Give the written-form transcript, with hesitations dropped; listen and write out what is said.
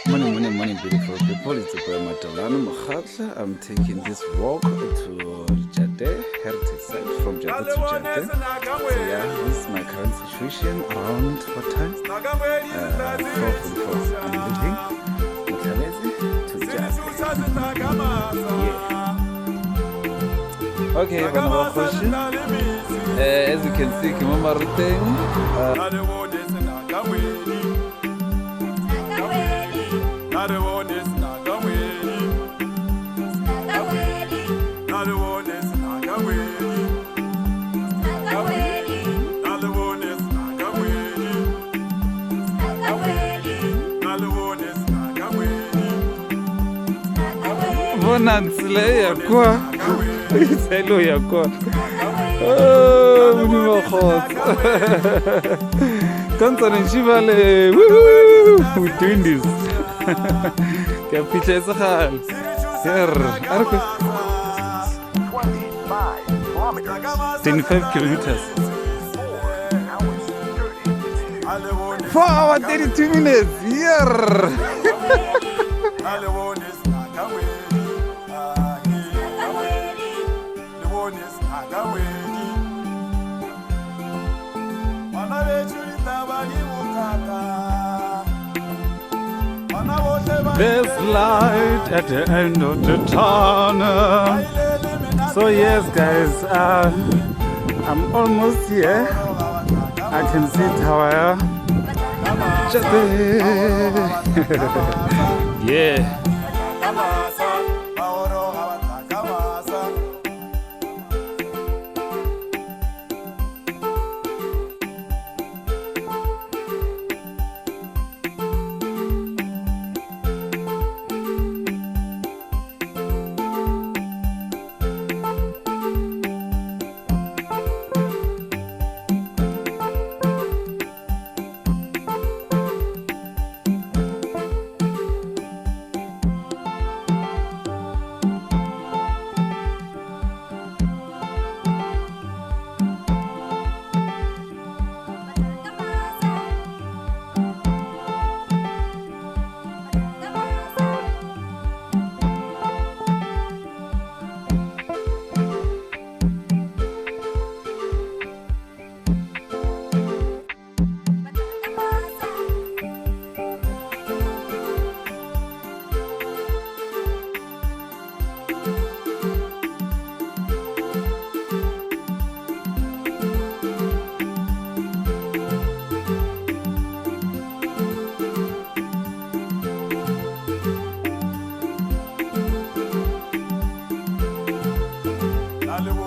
Morning, beautiful people. It's a boy Matalano Mohlaletse. I'm taking this walk to Tšate, heritage site from Tšate to Tšate. So yeah, this is my current situation around what time? 4:44. I'm leaving Mohlaletse to Tšate. Yeah. Okay, bana ba kgoši. As you can see, ke mo maruteng. Bona tsela ya kwa tselo ya kwa Modimo kgotsa ka Ntswaneng Shivale. We're doing this. Ke a fitlha e segale 25 kilometers 4 hours 32 minutes. There's light at the end of the tunnel. So yes, guys, I'm almost here. I can see Tower. Yeah. Hallelujah.